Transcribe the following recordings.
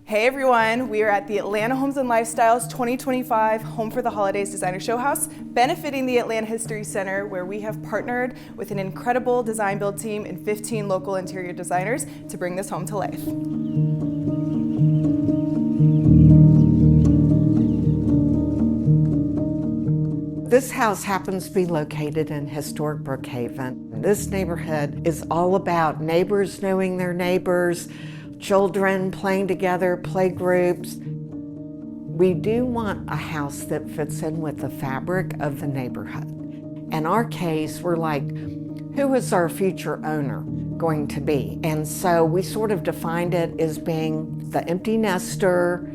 Hey everyone, we are at the Atlanta Homes and Lifestyles 2025 Home for the Holidays Designer Showhouse, benefiting the Atlanta History Center, where we have partnered with an incredible design build team and 15 local interior designers to bring this home to life. This house happens to be located in Historic Brookhaven. This neighborhood is all about neighbors knowing their neighbors, children playing together, play groups. We do want a house that fits in with the fabric of the neighborhood. In our case, we're like, who is our future owner going to be? And so we sort of defined it as being the empty nester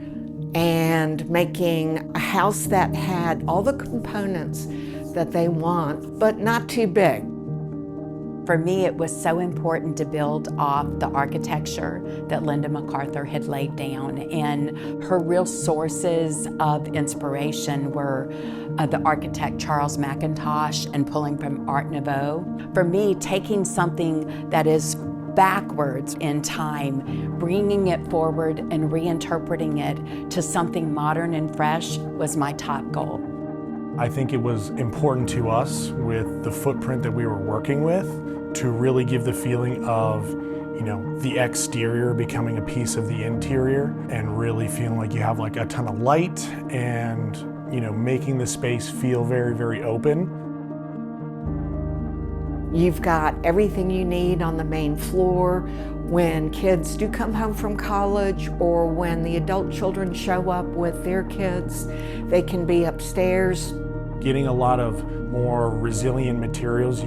and making a house that had all the components that they want, but not too big. For me, it was so important to build off the architecture that Linda MacArthur had laid down, and her real sources of inspiration were the architect Charles McIntosh and pulling from Art Nouveau. For me, taking something that is backwards in time, bringing it forward and reinterpreting it to something modern and fresh was my top goal. I think it was important to us with the footprint that we were working with to really give the feeling of, the exterior becoming a piece of the interior and really feeling like you have like a ton of light and, making the space feel very, very open. You've got everything you need on the main floor. When kids do come home from college or when the adult children show up with their kids, they can be upstairs. Getting a lot of more resilient materials,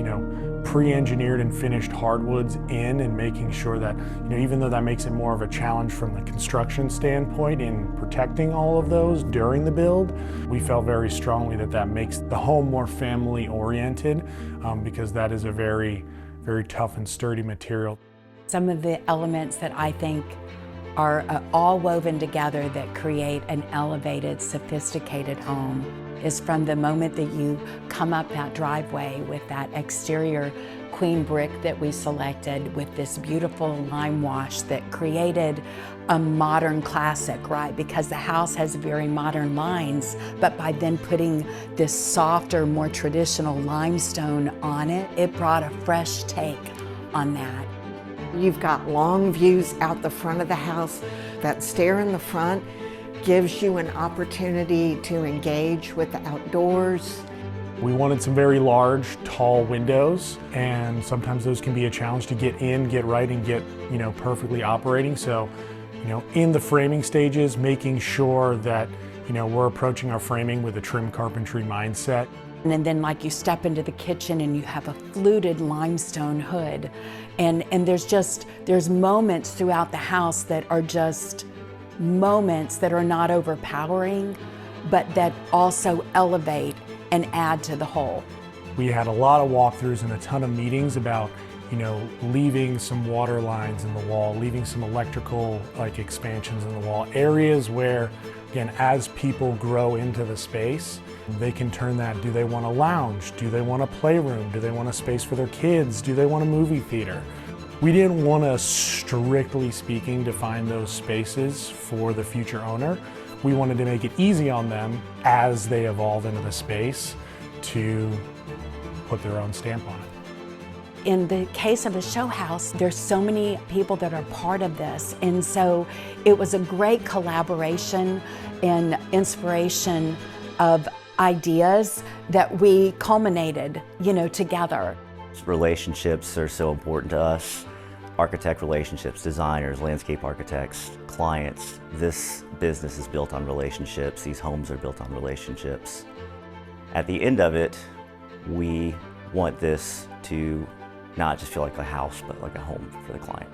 pre-engineered and finished hardwoods in, and making sure that, even though that makes it more of a challenge from the construction standpoint in protecting all of those during the build, we felt very strongly that that makes the home more family oriented because that is a very, very tough and sturdy material. Some of the elements that I think are all woven together that create an elevated, sophisticated home is from the moment that you come up that driveway with that exterior queen brick that we selected with this beautiful lime wash that created a modern classic, right? Because the house has very modern lines, but by then putting this softer, more traditional limestone on it, it brought a fresh take on that. You've got long views out the front of the house. That stair in the front gives you an opportunity to engage with the outdoors. We wanted some very large, tall windows, and sometimes those can be a challenge to get in, get right, and get, perfectly operating. So, in the framing stages, making sure that, we're approaching our framing with a trim carpentry mindset. And then like you step into the kitchen and you have a fluted limestone hood. And there's moments throughout the house that are just moments that are not overpowering, but that also elevate and add to the whole. We had a lot of walkthroughs and a ton of meetings about, leaving some water lines in the wall, leaving some electrical expansions in the wall, areas where, again, as people grow into the space, they can turn that. Do they want a lounge? Do they want a playroom? Do they want a space for their kids? Do they want a movie theater? We didn't want to, strictly speaking, define those spaces for the future owner. We wanted to make it easy on them as they evolve into the space to put their own stamp on it. In the case of the Showhouse, there's so many people that are part of this, and so it was a great collaboration and inspiration of ideas that we culminated, together. Relationships are so important to us. Architect relationships, designers, landscape architects, clients. This business is built on relationships. These homes are built on relationships. At the end of it, we want this to not just feel like a house, but like a home for the client.